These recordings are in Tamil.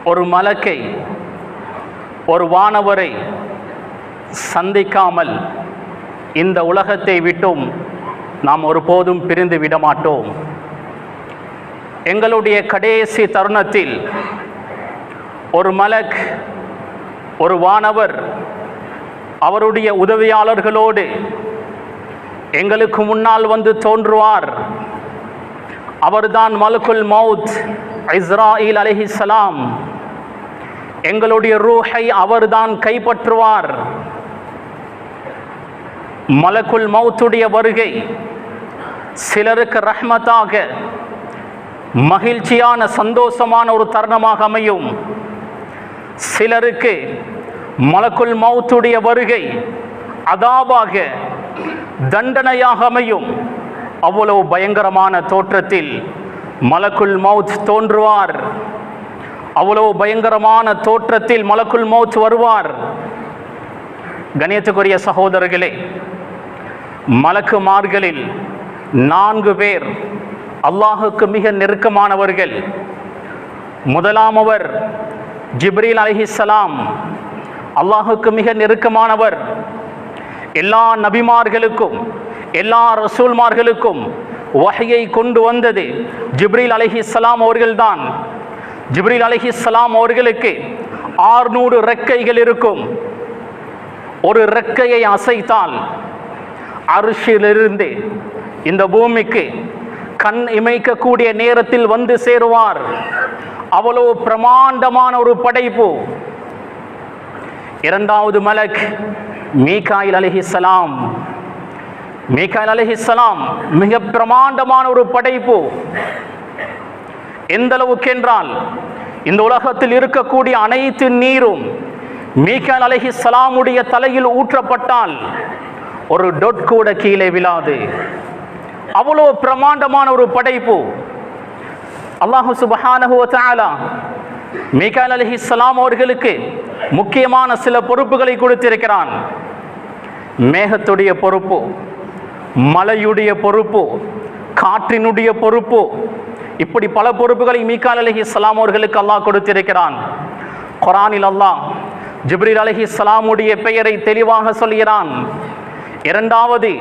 ஒரு மலக்கை, ஒரு வானவரை சந்திக்காமல் இந்த உலகத்தை விட்டும் நாம் ஒருபோதும் பிரிந்து விடமாட்டோம். எங்களுடைய கடைசி தருணத்தில் ஒரு மலக், ஒரு வானவர் அவருடைய உதவியாளர்களோடு எங்களுக்கு முன்னால் வந்து தோன்றுவார். அவர்தான் மலக்குல் மௌத் இஸ்ராயில் அலைஹிஸ்ஸலாம். எங்களுடைய ரூஹை அவர்தான் கைப்பற்றுவார். மலக்குல் மௌத்துடைய வருகை சிலருக்கு ரஹ்மத்தாக, மகிழ்ச்சியான சந்தோஷமான ஒரு தருணமாக அமையும். சிலருக்கு மலக்குல் மௌத்துடைய வருகை அதாபாக, தண்டனையாக அமையும். அவ்வளவு பயங்கரமான தோற்றத்தில் மலக்குல் மௌத் தோன்றுவார். அவ்வளவு பயங்கரமான தோற்றத்தில் மலக்குல் மௌத் வருவார். கணியத்துக்குரிய சகோதரர்களே, மலக்குமார்களில் 4 பேர் அல்லாஹுக்கு மிக நெருக்கமானவர்கள். முதலாமவர் ஜிப்ரீல் அலைஹிஸ்ஸலாம், அல்லாஹுக்கு மிக நெருக்கமானவர். எல்லா நபிமார்களுக்கும் எல்லா ரசூல்மார்களுக்கும் வஹ்யை கொண்டு வந்தது ஜிப்ரீல் அலைஹிஸ்ஸலாம் அவர்கள்தான். ஜிப்ரீல் அலைஹிஸ்ஸலாம் அவர்களுக்கு 600 ரெக்கைகள் இருக்கும். ஒரு ரெக்கையை அசைத்தால் அர்ஷிலிருந்து இந்த பூமிக்கு கண் இமைக்கக்கூடிய நேரத்தில் வந்து சேருவார். அவ்வளவு பிரமாண்டமான ஒரு படைப்பு. இரண்டாவது மலக் மீகாயில் அலைஹிஸ்ஸலாம். மீகாயில் அலைஹிஸ்ஸலாம் மிக பிரமாண்டமான ஒரு படைப்பு. எந்த அளவுக்கு என்றால், இந்த உலகத்தில் இருக்கக்கூடிய அனைத்து நீரும் மீகாயில் அலைஹிஸ்ஸலாமுடைய தலையில் ஊற்றப்பட்டால் ஒரு டொட் கூட கீழே விழாது. அவ்வளவு பிரமாண்டமான ஒரு படைப்பு. அல்லாஹு சுப்ஹானஹு வ தஆலா மீகாயில் அலைஹிஸ்ஸலாம் அவர்களுக்கு முக்கியமான சில பொறுப்புகளை கொடுத்திருக்கிறான். மேகத்துடைய பொறுப்பு, மலையுடைய பொறுப்பு, காற்றினுடைய பொறுப்பு, இப்படி பல பொறுப்புகளை மீகாயில் அலைஹிஸ்ஸலாம் அவர்களுக்கு அல்லாஹ் கொடுத்திருக்கிறான். குர்ஆனில் அல்லாஹ் ஜிப்ரீல் அலைஹிஸ்ஸலாமுடைய பெயரை தெளிவாக சொல்கிறான். இரண்டாவது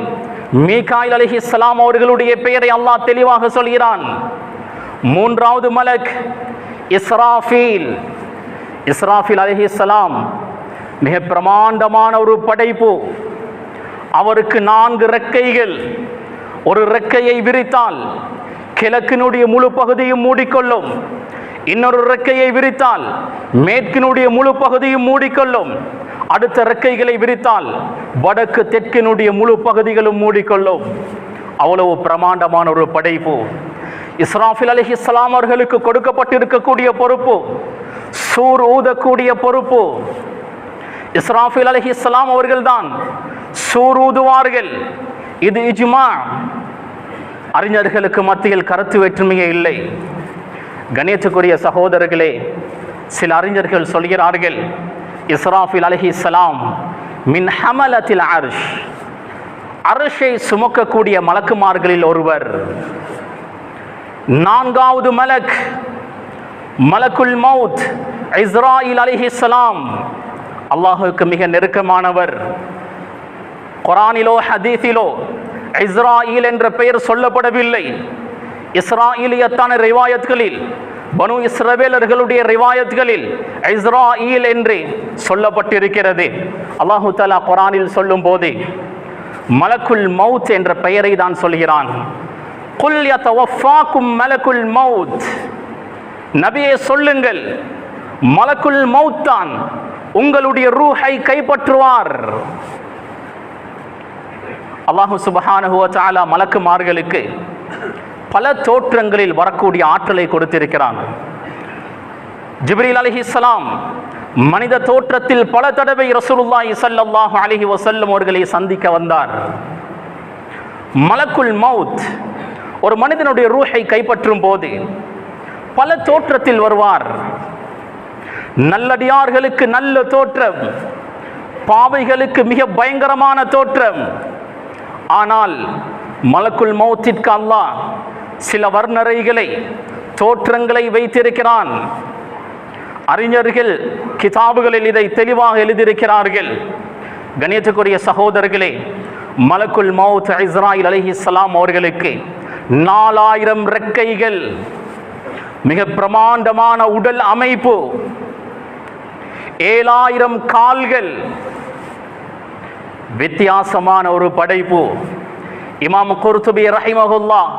மீகாயில் அலைஹிஸ்ஸலாம் அவர்களுடைய பெயரை அல்லாஹ் தெளிவாக சொல்கிறான். மூன்றாவது மலக் இஸ்ராஃபீல். இஸ்ராஃபீல் அலைஹிஸ்ஸலாம் மிக பிரமாண்டமான ஒரு படைப்பு. அவருக்கு 4 ரெக்கைகள். ஒரு ரெக்கையை விரித்தால் கிழக்கினுடைய முழு பகுதியும் மூடிக்கொள்ளும். இன்னொரு ரெக்கையை விரித்தால் மேற்கினுடைய முழு பகுதியும் மூடிக்கொள்ளும். அடுத்த ரெக்கைகளை விரித்தால் வடக்கு தெற்கினுடைய முழு பகுதிகளும் மூடிக்கொள்ளும். அவ்வளவு பிரமாண்டமான ஒரு படைப்பு. இஸ்ராஃபில் அலைஹிஸ்ஸலாம் அவர்களுக்கு கொடுக்கப்பட்டிருக்கக்கூடிய பொறுப்பு சூர் ஊதக்கூடிய பொறுப்பு. இஸ்ராஃபில் அலைஹிஸ்ஸலாம் அவர்கள்தான் சூர் ஊதுவார்கள். இது இஜ்மா. அறிஞர்களுக்கு மத்தியில் கருத்து வேற்றுமையே இல்லை. கணியத்துக்குரிய சகோதரர்களே, சில அறிஞர்கள் சொல்கிறார்கள், இஸ்ராஃபில் அலைஹிஸ்ஸலாம் மின் ஹமலத்தில் அர்ஷ், அர்ஷை சுமக்கக்கூடிய மலக்குமார்களில் ஒருவர். 4வது மலக் மலக்குல் மௌத் இஸ்ராயில் அலைஹிஸ்ஸலாம், அல்லாஹுக்கு மிக நெருக்கமானவர். குர்ஆனிலோ ஹதீஸிலோ இஸ்ராயில் என்ற பெயர் சொல்லப்படவில்லை. இஸ்ராயிலியத்தான ரிவாயத்களில், பனு இஸ்ரவேலர்களுடைய ரிவாயத்களில் இஸ்ராயில் என்று சொல்லப்பட்டிருக்கிறது. அல்லாஹு தஆலா குர்ஆனில் சொல்லும் போது மலக்குல் மௌத் என்ற பெயரை தான் சொல்கிறான். குல் யதவஃபாக்கும் மலக்குல் மௌத். நபியே சொல்லுங்கள், மலக்குல் மௌத் தான் உங்களுடைய ரூஹை கைப்பற்றுவார். அல்லாஹு சுப்ஹானஹு வ தஆலா மலக்குமார்களுக்கு பல தோற்றங்களில் வரக்கூடிய ஆற்றலை கொடுத்திருக்கிறான். ஜிப்ரீல் அலைஹிஸ்ஸலாம் மனித தோற்றத்தில் பல தடவை ரசூலுல்லாஹி ஸல்லல்லாஹு அலைஹி வஸல்லம் அவர்களை சந்திக்க வந்தார். மலக்குல் மௌத் ஒரு மனிதனுடைய ரூஹை கைப்பற்றும் போது பல தோற்றத்தில் வருவார். நல்லடியார்களுக்கு நல்ல தோற்றம், பாவைகளுக்கு மிக பயங்கரமான தோற்றம். ஆனால் மலக்குல் மௌத்திற்கு அல்லாஹ் சில வர்ணரைகளை, தோற்றங்களை வைத்திருக்கிறான். அறிஞர்கள் கிதாபுகளில் இதை தெளிவாக எழுதியிருக்கிறார்கள். கணியத்துக்குரிய சகோதரர்களே, மலக்குல் மௌத் இஸ்ராயில் அலைஹிஸ்ஸலாம் அவர்களுக்கு 4000 ரெக்கைகள், மிக பிரமாண்டமான உடல் அமைப்பு, 7000 கால்கள், வித்தியாசமான ஒரு படைப்பு. இமாம் குர்துபி ரஹிமஹுல்லாஹ்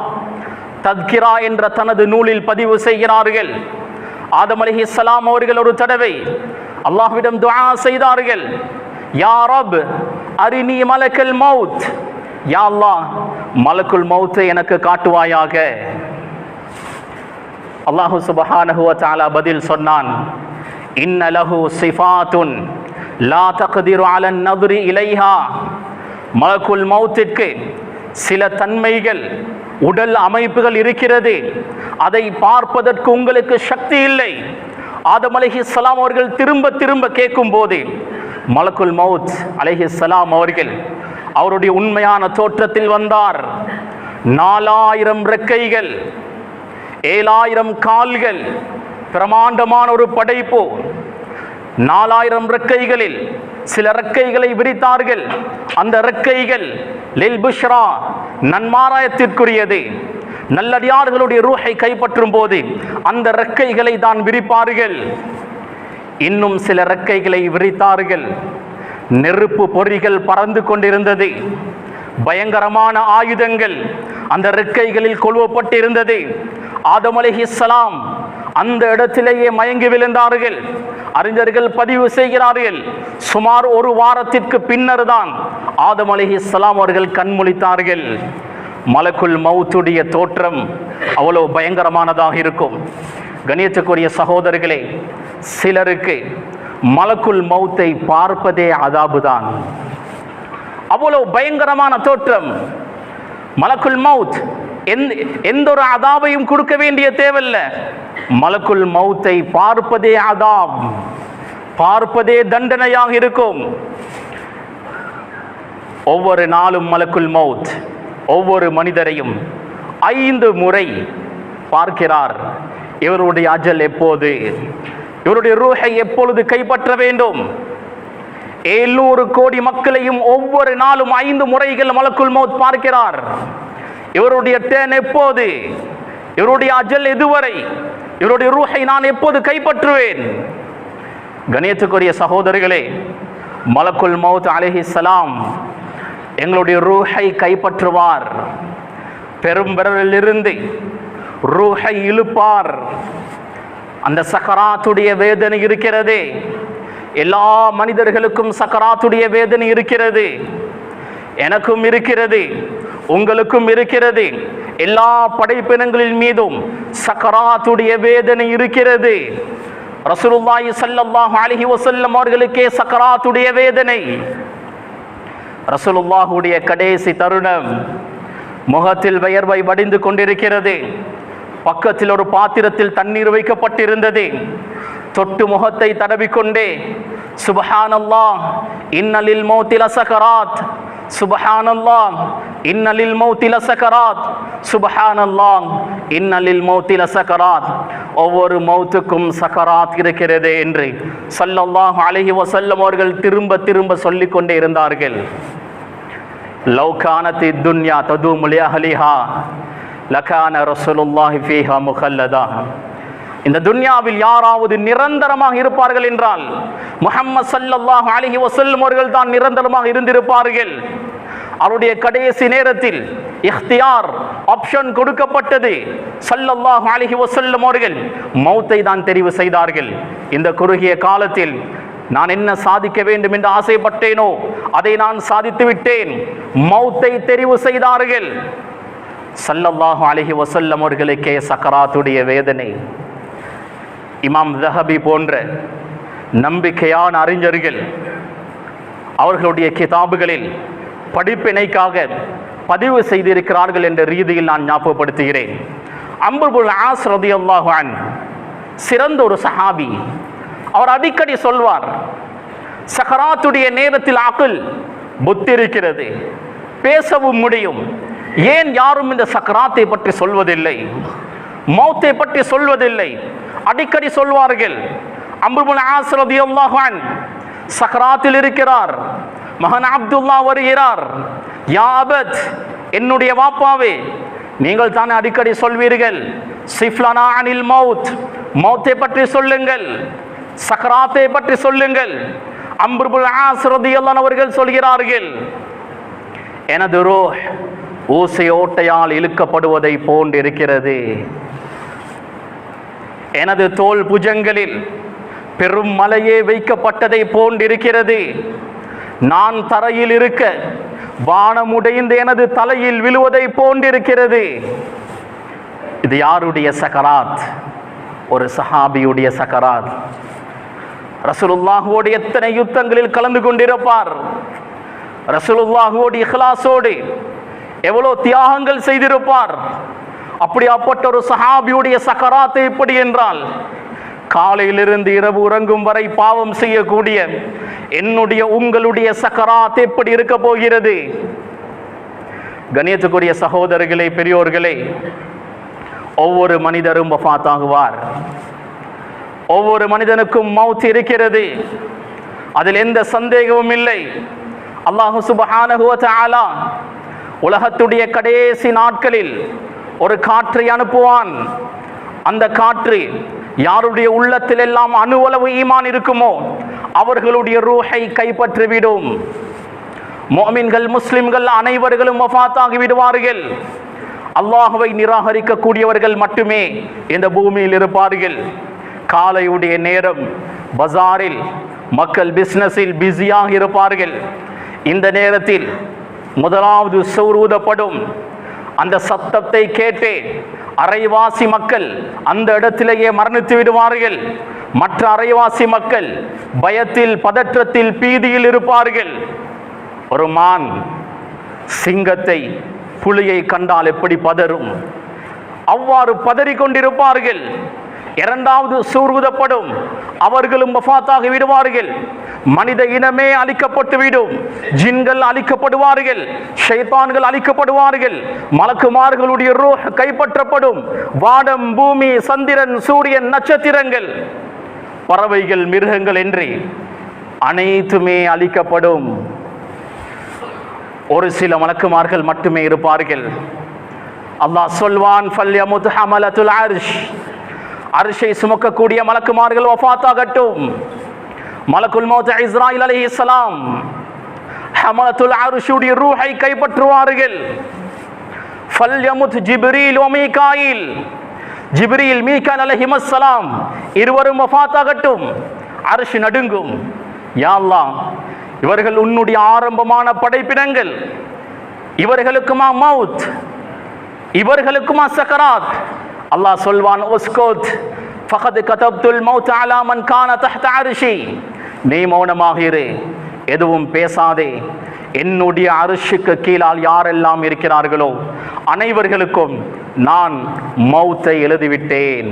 தத்கிரா என்ற தனது நூலில் பதிவு செய்கிறார்கள். ஆதம் அலைஹிஸ்ஸலாம் அவர்கள் ஒரு தடவை அல்லாஹ்விடம் துஆ செய்தார்கள், யா ரப் அரினி மலக்கல் மௌத், யா அல்லாஹ் மலக்குல் மௌத்தை எனக்கு காட்டுவாயாக. அல்லாஹ் சுப்ஹானஹு வ தஆலா பதில் சொன்னான், இன்ன லஹு சிஃபாத்துன் லா தக்திரு அலா நத்ரி இலைஹா. மலக்குல் மௌத்திற்கு சில தன்மைகள், உடல் அமைப்புகள் இருக்கிறது, அதை பார்ப்பதற்கு உங்களுக்கு சக்தி இல்லை. ஆதம் அலைஹிஸ்ஸலாம் அவர்கள் திரும்ப திரும்ப கேட்கும் போது மலக்குல் மௌத் அலைஹிஸ்ஸலாம் அவர்கள் அவருடைய உண்மையான தோற்றத்தில் வந்தார். 4000 ரெக்கைகள், 7000 கால்கள், பிரமாண்டமான ஒரு படைப்பு. 4000 ரெக்கைகளில் சில ரெக்கைகளை விரித்தார்கள். அந்த ரெக்கைகள் லில் புஷ்ரா, நன்மாராயத்திற்குரியது. நல்லடியார்களுடைய ரூஹை கைப்பற்றும் போது அந்த ரெக்கைகளை தான் விரிப்பார்கள். இன்னும் சில ரெக்கைகளை விரித்தார்கள். நெருப்பு பொறிகள் பறந்து கொண்டிருந்தது. பயங்கரமான ஆயுதங்கள் அந்த ரெக்கைகளில் கொள்வப்பட்டிருந்தது. ஆதம் அலைஹிஸ்ஸலாம் அந்த இடத்திலேயே மயங்கி விழுந்தார்கள். அறிஞர்கள் பதிவு செய்கிறார்கள், சுமார் ஒரு வாரத்திற்கு பின்னர் தான் ஆதம் அலைஹிஸ்ஸலாம் அவர்கள் கண்முழித்தார்கள். மலக்குல் மௌத்துடைய தோற்றம் அவ்வளவு பயங்கரமானதாக இருக்கும். கணியத்துக்குரிய சகோதரர்களே, சிலருக்கு மலக்குல் மௌத்தை பார்ப்பதே அதாபு தான். அவ்வளவு பயங்கரமான தோற்றம். மலக்குல் மௌத் எந்த ஒரு அதாபையும் கொடுக்க வேண்டிய தேவையில்லை. மலக்குல் மௌத்தை பார்ப்பதே அதாப், பார்ப்பதே தண்டனையாக இருக்கும். ஒவ்வொரு நாளும் மலக்குல் மௌத் ஒவ்வொரு மனிதரையும் 5 முறை பார்க்கிறார். இவருடைய அஜல் எப்போது, இவருடைய ரூஹை எப்பொழுது கைப்பற்ற வேண்டும். 700 கோடி மக்களையும் ஒவ்வொரு நாளும் 5 முறைகள் மலக்குல் மௌத் பார்க்கிறார். இவருடைய டேன் எப்போது, இவருடைய அஜல் எதுவரை, இவருடைய ரூஹை நான் எப்போது கைப்பற்றுவேன். கணியத்துக்குரிய சகோதரர்களே, மலக்குல் மௌத் அலைஹிஸ்ஸலாம் எங்களுடைய ரூஹை கைப்பற்றுவார். பெரும்பெரலிலிருந்து ரூஹை இழுப்பார். அந்த சக்கராத்துடைய வேதனை இருக்கிறது. எல்லா மனிதர்களுக்கும் சக்கராத்துடைய வேதனை இருக்கிறது. எனக்கும் இருக்கிறது, உங்களுக்கும் இருக்கிறது. எல்லா படைப்பினங்களின் மீதும் சக்கராத்துடைய வேதனை இருக்கிறது. ரசூலுல்லாஹி ஸல்லல்லாஹு அலைஹி வஸல்லம் அவர்களுக்கே சக்கராத்துடைய வேதனை. ரசூலுல்லாஹுடைய கடைசி தருணம், முகத்தில் வியர்வை வடிந்து கொண்டிருக்கிறது. பக்கத்தில் ஒரு பாத்திரத்தில் தண்ணீர் வைக்கப்பட்டிருந்தது. தொட்டு முகத்தை தடவிக்கொண்டே சுப்ஹானல்லாஹ் இன்னலில் மௌத்தி லசகராத், சுப்ஹானல்லாஹ் இன்னலில் மௌத்தி லசகராத், சுப்ஹானல்லாஹ் இன்னலில் மௌத்தி லசகராத், ஒவ்வொரு மௌத்துக்கும் சக்கராத் இருக்கிறது என்று ஸல்லல்லாஹு அலைஹி வஸல்லம் அவர்கள் திரும்ப திரும்ப சொல்லிக் கொண்டே இருந்தார்கள். லவ் கானத்தி துன்யா ததூமு லிஅஹ்லிஹா லகான ரசூலுல்லாஹி ஃபீஹா முகல்லதா. இந்த துன்யாவில் யாராவது நிரந்தரமாக இருப்பார்கள் என்றால் முஹம்மது ஸல்லல்லாஹு அலைஹி வஸல்லம் அவர்கள் தான் நிரந்தரமாக இருந்திருப்பார்கள். அவருடைய கடைசி நேரத்தில் இக்தியார் ஆப்ஷன் கொடுக்கப்பட்டது. ஸல்லல்லாஹு அலைஹி வஸல்லம் அவர்கள் மௌத்தை தான் தெரிவு செய்தார்கள். இந்த குறுகிய காலத்தில் நான் என்ன சாதிக்க வேண்டும் என்று ஆசைப்பட்டேனோ அதை நான் சாதித்து விட்டேன். மௌத்தை தெரிவு செய்தார்கள். ஸல்லல்லாஹு அலைஹி வஸல்லம் அவர்களுக்கே சக்கராத்துடைய வேதனை. இமாம் ஸஹபி போன்ற நம்பிக்கையான அறிஞர்கள் அவர்களுடைய கிதாபுகளில் படிப்பினைக்காக பதிவு செய்திருக்கிறார்கள் என்ற ரீதியில் நான் ஞாபகப்படுத்துகிறேன். அம்ர் இப்னு ஆஸ் ரலியல்லாஹு அன்ஹு சிறந்த ஒரு சஹாபி. அவர் அடிக்கடி சொல்வார், சக்கராத்துடைய நேரத்தில் அக்ல், புத்தி இருக்கிறது, பேசவும் முடியும், ஏன் யாரும் இந்த சக்கராத்தை பற்றி சொல்வதில்லை, மௌத்தை பற்றி சொல்வதில்லை. அடிக்கடி சொல்வார்கள், அம்ர் இப்னு ஆஸ் ரலியல்லாஹு அன்ஹு சக்ராத்தில் இருக்கிறார். மகன் அப்துல்லா வருகிறார். யா அபத், என்னுடைய வாப்பாவே, நீங்கள் தானே அடிக்கடி சொல்வீர்கள் சிஃப்லனா அனில் மௌத், மௌத்தை பற்றி சொல்லுங்கள், சக்ராத்தை பற்றி சொல்லுங்கள். அம்ர் இப்னு ஆஸ் ரலியல்லாஹு அன்ஹு அவர்கள் சொல்கிறார்கள், எனது ரூஹ் ஊசி ஓட்டையால் இழுக்கப்படுவதை போன்றிருக்கிறது. எனது தோல் புஜங்களில் பெரும் மலையே வைக்கப்பட்டதை போன்றிருக்கிறது. நான் தரையில் இருக்க வானம் உடைந்து எனது தலையில் விழுவதை போன்றிருக்கிறது. இது யாருடைய சக்கராத்? ஒரு சஹாபியுடைய சக்கராத். ரசூலுல்லாஹ்வோடு எத்தனை யுத்தங்களில் கலந்து கொண்டிருப்பார். ரசூலுல்லாஹ்வோடு இஹ்லாஸோடு எவ்வளோ தியாகங்கள் செய்திருப்பார். அப்படியாப்பட்ட ஒரு சஹாபியுடைய சக்கராத் எப்படி என்றால், காலையிலிருந்து இரவு உறங்கும் வரை பாவம் செய்யக்கூடிய என்னுடைய உங்களுடைய சக்கராத் எப்படி இருக்க போகிறது? கண்ணியத்துக்குரிய சகோதரர்களே, பெரியோர்களே, ஒவ்வொரு மனிதரும் வஃபாத் ஆகுவார். ஒவ்வொரு மனிதனுக்கும் மௌத் இருக்கிறது. அதில் எந்த சந்தேகமும் இல்லை. அல்லாஹ் சுப்ஹானஹு வ தஆலா உலகத்துடைய கடைசி நாட்களில் ஒரு காற்றை அனுப்புவான். அந்த காற்று யாருடைய உள்ளத்தில் எல்லாம் அணுவளவு ஈமான் இருக்குமோ அவர்களுடைய ரூஹை கைப்பற்றிவிடும். முஃமின்கள் முஸ்லிம்கள் அனைவர்களும் வஃபாத்தாகி விடுவார்கள். அல்லாஹ்வை நிராகரிக்கக்கூடியவர்கள் மட்டுமே இந்த பூமியில் இருப்பார்கள். காலையுடைய நேரம் பஜாரில் மக்கள் பிசினஸில் பிஸியாக இருப்பார்கள். இந்த நேரத்தில் முதலாவது சூர் ஊதப்படும். அந்த சத்தத்தை கேட்டே அரைவாசி மக்கள் அந்த இடத்திலேயே மரணித்து விடுவார்கள். மற்ற அரைவாசி மக்கள் பயத்தில், பதற்றத்தில், பீதியில் இருப்பார்கள். ஒரு மான் சிங்கத்தை, புலியை கண்டால் எப்படி பதறும், அவ்வாறு பதறிக் கொண்டிருப்பார்கள். இரண்டாவது சூர் ஊதப்படும். அவர்களும் வஃபாத்தாகி விடுவார்கள். மனித இனமே அழிக்கப்பட்டுவிடும். ஜின்கள் அழிக்கப்படுவார்கள், ஷைத்தான்கள் அழிக்கப்படுவார்கள், மலக்குமார்களுடைய ரூஹ் கைப்பற்றப்படும். வானம், பூமி, சந்திரன், சூரியன், நட்சத்திரங்கள், பறவைகள், மிருகங்கள் என்று அனைத்துமே அழிக்கப்படும். ஒரு சில மலக்குமார்கள் மட்டுமே இருப்பார்கள். அல்லாஹ் சொல்வான், ஃபல்யமுத் ஹமலத்துல் அர்ஷ், அர்ஷை சுமக்கக்கூடிய மலக்குமார்கள் வஃபாத்தாகட்டும். மலக்குல் மௌத் இஸ்ராயில் அலைஹிஸ்ஸலாம் ஹமலத்துல் அர்ஷுடைய ரூஹை கைப்பற்றுவார்கள். ஃபல்யமுத் ஜிப்ரீல் வ மீகாயில், ஜிப்ரீல், மீகாயில் அலைஹிஸ்ஸலாம் இருவரும் வஃபாத்தாகட்டும். அர்ஷ் நடுங்கும். யா அல்லாஹ், இவர்கள் உன்னுடைய ஆரம்பமான படைப்பினங்கள், இவர்களுக்குமா மௌத், இவர்களுக்குமா சக்கராத்? அல்லாஹ் சொல்வான், உஸ்குத் ஃபகத் கதப்துல் மௌத் அலா மன் கான தஹ்த அர்ஷி, நீ மௌனமாக இரு, எதுவும் பேசாதே. என்னுடைய அர்ஷுக்கு கீழால் யாரெல்லாம் இருக்கிறார்களோ அனைவர்களுக்கும் நான் மௌத்தை எழுதிவிட்டேன்.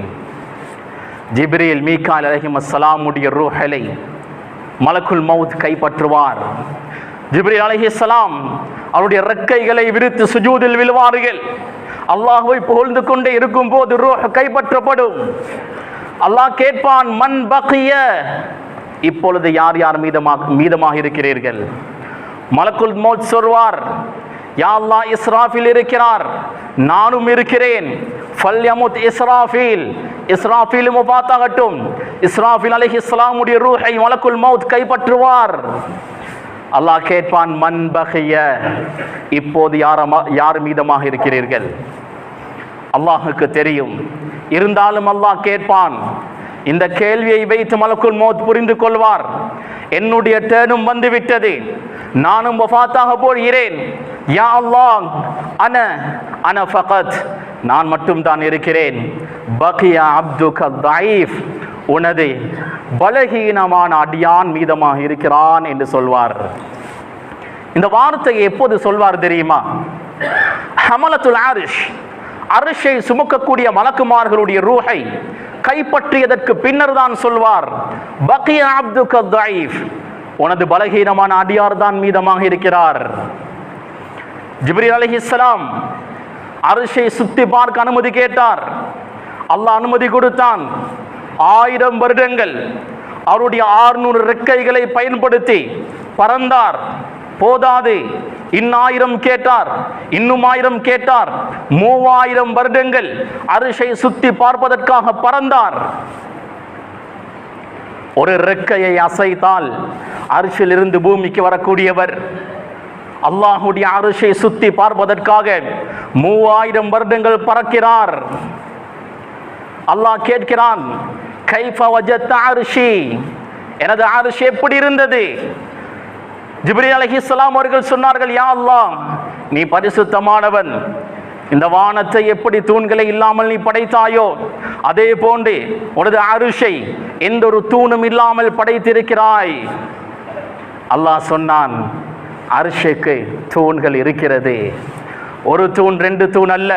ஜிப்ரீல், மீகாயில் அலைஹிஸ்ஸலாமுடைய ரூஹலை மலக்குல் மௌத் கைப்பற்றுவார். ஜிப்ரீல் அலைஹிஸ்ஸலாம் அவருடைய ரெக்கைகளை விரித்து சுஜூதில் விழுவார்கள். அல்லாஹ்வை புகழ்ந்து கொண்டே இருக்கும் போது ரூஹ் கைப்பற்றப்படும். அல்லாஹ் கேட்பான், மன் பகிய, இப்பொழுது யார் யார் மீதமாக இருக்கிறீர்கள்? மலக்குல் மௌத் சொல்வார், யா அல்லாஹ், இஸ்ராஃபில் இருக்கிறார், நானும் இருக்கிறேன். ஃபல்யமுத் இஸ்ராஃபில், இஸ்ராஃபில் வஃபாத்தாகட்டும். இஸ்ராஃபில் அலைஹிஸ்ஸலாமுடைய ரூஹை மலக்குல் மௌத் கைப்பற்றுவார். அல்லாஹ் கேட்பான், மன் பகிய, இப்போது யார் மீதமாக இருக்கிறீர்கள்? அல்லாஹுக்கு தெரியும். இருந்தாலும் அல்லாஹ் கேட்பான். இந்த கேள்வியை வைத்து மலக்குல் மௌத் புரிந்து கொள்வார், என்னுடைய டேர்னும் வந்து விட்டது, நானும் வஃபாத்தாக போகிறேன். யா அல்லாஹ், அன ஃபகத், நான் மட்டும் தான் இருக்கிறேன். பகிய அப்துக தஈஃப், உனது பலகீனமான அடியான் மீதமாக இருக்கிறான் என்று சொல்வார். இந்த வார்த்தையை எப்போது சொல்வார் தெரியுமா? ஹமலத்துல் அர்ஷ், அர்ஷை சுமக்கக்கூடிய மலக்குமார்களுடைய ரூஹை கைப்பற்றியதற்கு பின்னர் தான் சொல்வார், பகிய அப்துக தஈஃப், உனது பலகீனமான அடியார் தான் மீதமாக இருக்கிறார். ஜிப்ரீல் அலைஹிஸ்ஸலாம் அர்ஷை சுத்தி பார்க்க அனுமதி கேட்டார். அல்லாஹ் அனுமதி கொடுத்தான். 1000 வருடங்கள் அவருடைய 600 ரெக்கைகளை பயன்படுத்தி பறந்தார். போதாது, இன்னும் 1000 கேட்டார், இன்னும் 1000 கேட்டார். 3000 வருடங்கள் அரிஷை சுத்தி பார்ப்பதற்காக பறந்தார். ஒரு ரெக்கையை அசைத்தால் அரிஷில் இருந்து பூமிக்கு வரக்கூடியவர் அல்லாஹ்வுடைய அரிஷை சுத்தி பார்ப்பதற்காக 3000 வருடங்கள் பறக்கிறார். அல்லாஹ் கேட்கிறான், கைஃப வஜத்த அர்ஷி, எனது அர்ஷ் எப்படி இருந்தது? ஜிப்ரீல் அலைஹிஸ்ஸலாம் அவர்கள் சொன்னார்கள், யா அல்லாஹ், நீ பரிசுத்தமானவன். இந்த வானத்தை எப்படி தூண்களை இல்லாமல் நீ படைத்தாயோ அதே போன்று உனது அர்ஷை எந்த ஒரு தூணும் இல்லாமல் படைத்திருக்கிறாய். அல்லாஹ் சொன்னான், அர்ஷுக்கு தூண்கள் இருக்கிறது. ஒரு தூண், 2 தூண் அல்ல,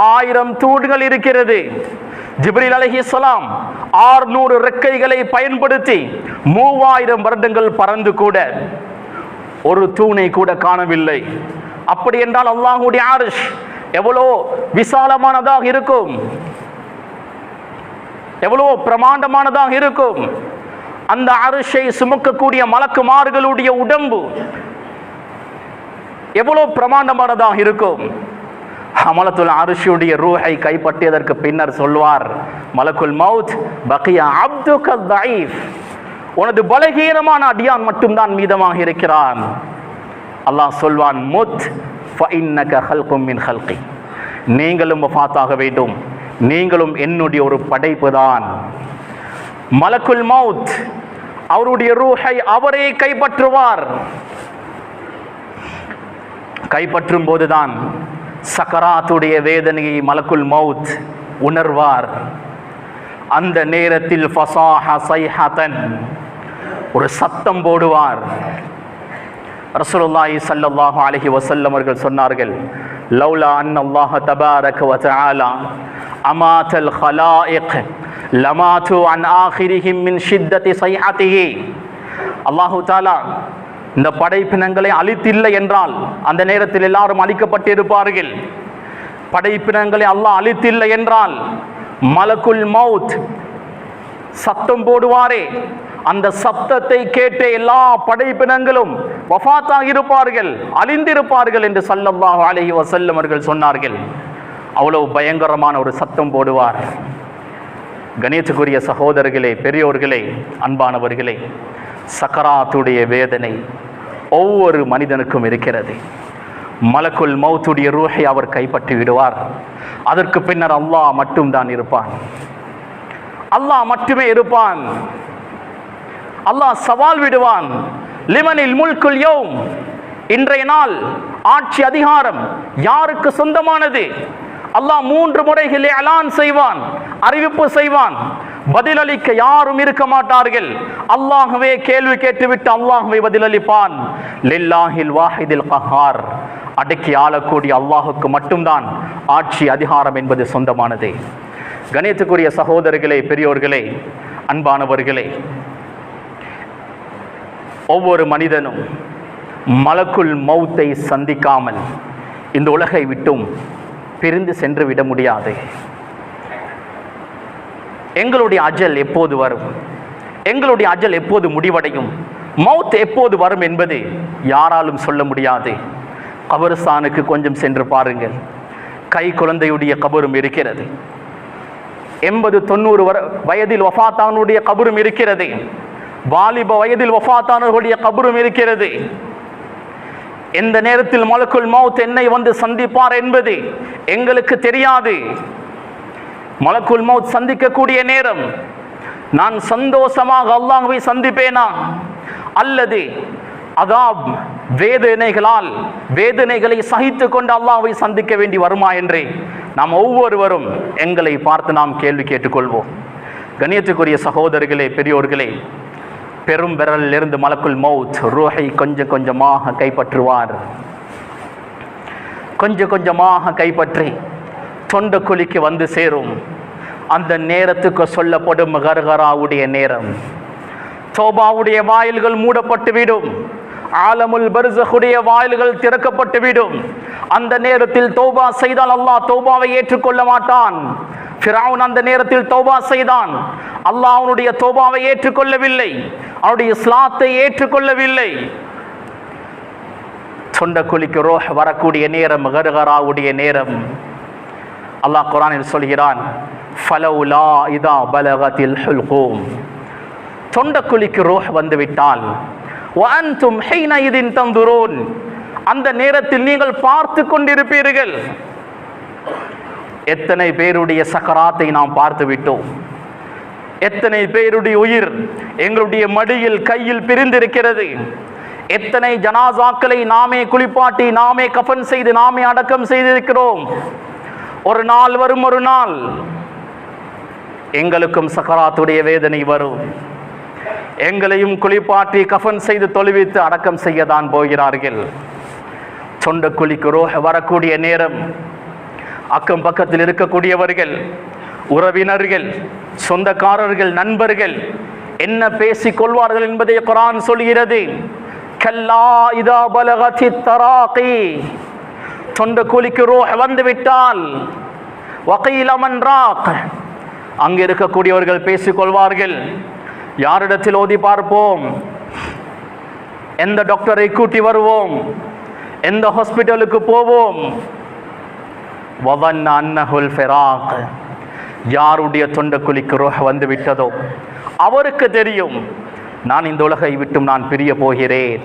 1000 தூண்கள் இருக்கிறது. ஜிப்ரீல் அலைஹிஸ்ஸலாம் 600 ரெக்கைகளை பயன்படுத்தி 3000 வருடங்கள் பறந்து கூட ஒரு தூணை கூட காணவில்லை. அப்படி என்றால் அல்லாஹ்வுடைய அர்ஷ் எவ்வளோ விசாலமானதாக இருக்கும், எவ்வளோ பிரமாண்டமானதாக இருக்கும். அந்த அர்ஷை சுமக்கக்கூடிய மலக்குமார்களுடைய உடம்பு எவ்வளோ பிரமாண்டமானதாக இருக்கும். ஹமலத்துல் அர்ஷுடைய ரூஹை கைப்பற்றியதற்கு பின்னர் சொல்வார் மலக்குல் மௌத், பகியா அப்துக தஈஃப், உனது பலகீனமான அடியான் மட்டும்தான் மீதமாக இருக்கிறான். அல்லாஹ் சொல்வான், முத் ஃபஇன்னக ஹல்கும் மின் ஹல்கி, நீங்களும் வஃபாத்தாக வேண்டும், நீங்களும் என்னுடைய ஒரு படைப்பு தான். மலக்குல் மௌத் அவருடைய ரூஹை அவரே கைப்பற்றுவார். கைப்பற்றும் போதுதான் சக்கராத்துடைய வேதனையை மலக்குல் மௌத் உணர்வார். அந்த நேரத்தில் ஃபஸாஹ ஸைஹதன், ஒரு சத்தம் போடுவார். ரசூலுல்லாஹி ஸல்லல்லாஹு அலைஹி வஸல்லம் அவர்கள் சொன்னார்கள், லௌலா அன்னல்லாஹ தபாரக வ தஆலா அமாத்தல் ஹலாயிக் லமாது அன் ஆகிரிஹிம் மின் ஷித்தத்தி ஸைஹதிஹி, அல்லாஹு தஆலா இந்த படைப்பினங்களை அழித்தில்லை என்றால் அந்த நேரத்தில் எல்லாரும் அழிக்கப்பட்டிருப்பார்கள். படைப்பினங்களை அல்லாஹ் அழித்தில்லை என்றால் மலக்குல் மௌத் சத்தம் போடுவாரே, அந்த சத்தத்தை கேட்டு எல்லா படைப்பினங்களும் வஃபாத்தாக இருப்பார்கள், அழிந்திருப்பார்கள் என்று ஸல்லல்லாஹு அலைஹி வஸல்லம் அவர்கள் சொன்னார்கள். அவ்வளவு பயங்கரமான ஒரு சத்தம் போடுவார். கணேசக்குரிய சகோதரர்களே, பெரியோர்களே, அன்பானவர்களே, சக்கராத்துடைய வேதனை ஒவ்வொரு மனிதனுக்கும் இருக்கிறது. மலக்குல் மௌத்துடைய ரூஹை அவர் கைப்பற்றி விடுவார். அதற்கு பின்னர் அல்லாஹ் மட்டும்தான் இருப்பான், அல்லாஹ் மட்டுமே இருப்பான். அல்லாஹ் சவால் விடுவான், லிமனில் முல்குல் யௌம், இன்றைய நாள் ஆட்சி அதிகாரம் யாருக்கு சொந்தமானது? அல்லாஹ் 3 முறைகளே அலான் செய்வான், அறிவிப்பு செய்வான். பதிலளிக்க யாரும் இருக்க மாட்டார்கள். அல்லாஹ்வே கேள்வி கேட்டுவிட்டு அல்லாஹ்வே பதிலளிப்பான். லில்லாஹில் வாஹிதில் கஹார், அடக்கி ஆளக்கூடிய அல்லாஹுக்கு மட்டும்தான் ஆட்சி அதிகாரம் என்பது சொந்தமானது. கணேசத்துக்குரிய சகோதரர்களே, பெரியோர்களே, அன்பானவர்களே, ஒவ்வொரு மனிதனும் மலக்குல் மௌத்தை சந்திக்காமல் இந்த உலகை விட்டும் பிரிந்து சென்று விட முடியாது. எங்களுடைய அஜல் எப்போது வரும், எங்களுடைய அஜல் எப்போது முடிவடையும், மௌத் எப்போது வரும் என்பது யாராலும் சொல்ல முடியாது. கபருஸ்தானுக்கு கொஞ்சம் சென்று பாருங்கள், கை குழந்தையுடைய கபரும் இருக்கிறது. 80-90 வயதில் வஃபாத்தானுடைய கபரும் இருக்கிறது. வாலிப வயதில் வஃபாத்தானவர்களுடைய கபரும் இருக்கிறது. எந்த நேரத்தில் மலக்குல் மௌத் என்னை வந்து சந்திப்பார் என்பது எங்களுக்கு தெரியாது. மலக்குல் மௌத் சந்திக்கக்கூடிய நேரம் நான் சந்தோஷமாக அல்லாஹ்வை சந்திப்பேனா அல்லது அதாப் வேதனைகளை சகித்து கொண்டு அல்லாஹ்வை சந்திக்க வேண்டி வருமா என்று நாம் ஒவ்வொருவரும் எங்களை பார்த்து நாம் கேள்வி கேட்டுக்கொள்வோம். கண்ணியத்துக்குரிய சகோதரர்களே, பெரியோர்களே, பெரும் விரலில் இருந்து மலக்குல் மௌத் ரூஹை கொஞ்சம் கொஞ்சமாக கைப்பற்றுவார். கொஞ்சம் கொஞ்சமாக கைப்பற்றி தொண்ட குழிக்கு வந்து சேரும். அந்த நேரத்துக்கு சொல்லப்படும் கர்கராவுடைய நேரம். தௌபாவுடைய வாயில்கள் மூடப்பட்டுவிடும். ஆலமுல் பர்ஸஹுடைய வாயில்கள் திறக்கப்பட்டுவிடும். அந்த நேரத்தில் தௌபா செய்தால் அல்லாஹ் தௌபாவை ஏற்றுக்கொள்ள மாட்டான். ஃபிரௌன் அந்த நேரத்தில் தௌபா செய்தான். அல்லாஹ் அவனுடைய தௌபாவை ஏற்றுக்கொள்ளவில்லை, அவனுடைய இஸ்லாத்தை ஏற்றுக்கொள்ளவில்லை. சொண்டக்குழிக்கு ரோஹ் வரக்கூடிய நேரம் கர்கராவுடைய நேரம். அல்லாஹ் குர்ஆனில் சொல்கிறான், ஃபலௌலா இதா பலகத்தில் ஹுல்கூம், தொண்டக்குழிக்கு ரோஹ் வந்துவிட்டால் வஅன்தும் ஹீனஇதின் தன்துரூன், அந்த நேரத்தில் நீங்கள் பார்த்து கொண்டிருப்பீர்கள். எத்தனை பேருடைய சக்கராத்தை நாம் பார்த்து விட்டோம், எத்தனை பேருடைய உயிர் எங்களுடைய மடியில் கையில் பிரிந்திருக்கிறது, எத்தனை ஜனாசாக்களை நாமே குளிப்பாட்டி நாமே கஃன் செய்து நாமே அடக்கம் செய்திருக்கிறோம். ஒரு நாள் வரும், ஒரு நாள் எங்களுக்கும் சக்கராத்துடைய வேதனை வரும். எங்களையும் குளிப்பாட்டி கஃன் செய்து தொழுவித்து அடக்கம் செய்யத்தான் போகிறார்கள். சொண்டக்குழிக்கு ரோஹ் வரக்கூடிய நேரம் அக்கம் பக்கத்தில் இருக்கக்கூடியவர்கள், உறவினர்கள், சொந்தக்காரர்கள், நண்பர்கள் என்ன பேசிக் கொள்வார்கள் என்பதை குர்ஆன் சொல்கிறது. கல்லா இதா பலகத்தி தராகி, தொண்டக்குழிக்கு ரோஹ் வந்துவிட்டால் வகீல மன் ராக், அங்கே இருக்கக்கூடியவர்கள் பேசிக் கொள்வார்கள், யாரிடத்தில் ஓதி பார்ப்போம், எந்த டாக்டரை கூட்டி வருவோம், எந்த ஹாஸ்பிட்டலுக்கு போவோம். வதன்ன அன்னஹுல் ஃபிராக், யாருடைய தொண்டக்குழிக்கு ரோஹ் வந்து விட்டதோ அவருக்கு தெரியும், நான் இந்த உலகை விட்டும் நான் பிரிய போகிறேன்.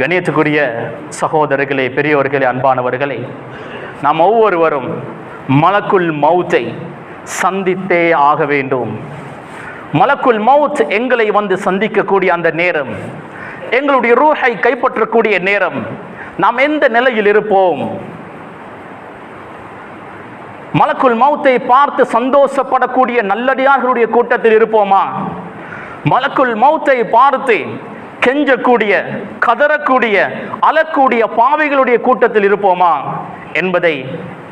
கணியத்துக்குரிய சகோதரர்களே, பெரியவர்களே, அன்பானவர்களே, நாம் ஒவ்வொருவரும் மலக்குல் மௌத்தை சந்தித்தே ஆக வேண்டும். மலக்குல் மௌத் எங்களை வந்து சந்திக்கக்கூடிய அந்த நேரம், எங்களுடைய ரூஹை கைப்பற்றக்கூடிய நேரம், நாம் எந்த நிலையில் இருப்போம்? மலக்குல் மௌத்தை பார்த்து சந்தோஷப்படக்கூடிய நல்லடியார்களுடைய கூட்டத்தில் இருப்போமா? மலக்குல் மௌத்தை பார்த்து கெஞ்சக்கூடிய, கதறக்கூடிய, அழக்கூடிய பாவிகளுடைய கூட்டத்தில் இருப்போமா என்பதை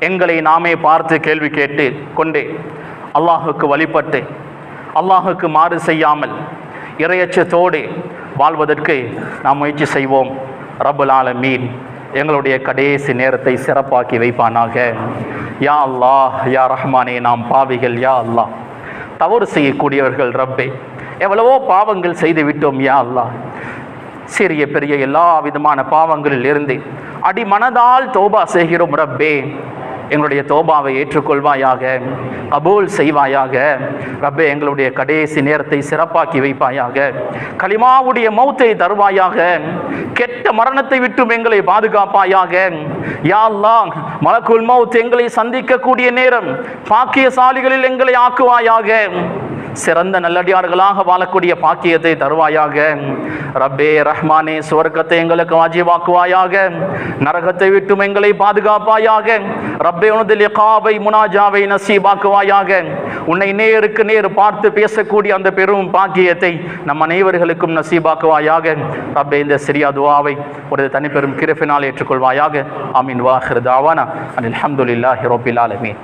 எங்களை நாமே பார்த்து கேள்வி கேட்டு கொண்டு அல்லாஹுக்கு வழிபட்டு அல்லாஹுக்கு மாறு செய்யாமல் இறையச்சத்தோடு வாழ்வதற்கு நாம் முயற்சி செய்வோம். ரப்புல் ஆலமீன் எங்களுடைய கடைசி நேரத்தை சிறப்பாக்கி வைப்பானாக. யா அல்லாஹ், யா ரஹ்மானே, நாம் பாவிகள் யா அல்லாஹ், தவறு செய்யக்கூடியவர்கள் ரப்பே, எவ்வளவோ பாவங்கள் செய்து விட்டோம் யா அல்லாஹ். சிறிய பெரிய எல்லா விதமான பாவங்களில் இருந்து அடிமனதால் தௌபா செய்கிறோம் ரப்பே. எங்களுடைய தௌபாவை ஏற்றுக்கொள்வாயாக, கபூல் செய்வாயாக ரப்பே. எங்களுடைய கடைசி நேரத்தை சிறப்பாக்கி வைப்பாயாக. கலிமாவுடைய மௌத்தை தருவாயாக. கெட்ட மரணத்தை விட்டும் எங்களை பாதுகாப்பாயாக யா அல்லாஹ். மலக்குல் மௌத் எங்களை சந்திக்கக்கூடிய நேரம் பாக்கியசாலிகளில் எங்களை ஆக்குவாயாக. சிறந்த நல்லடியார்களாக வாழக்கூடிய பாக்கியத்தை தருவாயாக ரப்பே. ரஹ்மானே, சுவர்க்கத்தை எங்களுக்கு வாஜிபாக்குவாயாக. நரகத்தை விட்டும் எங்களை பாதுகாப்பாயாக ரப்பே. உனது லிகாவை, முனாஜாவை நசீபாக்குவாயாக. உன்னை நேருக்கு நேர் பார்த்து பேசக்கூடிய அந்த பெரும் பாக்கியத்தை நம் அனைவர்களுக்கும் நசீபாக்குவாயாக ரப்பே. இந்த சிறிய துஆவை ஒரு தனிப்பெரும் கிருபையினால் ஏற்றுக்கொள்வாயாக. ஆமீன். வாஹிர் தாவானா அல்ஹம்துலில்லாஹி ரப்பில் ஆலமீன்.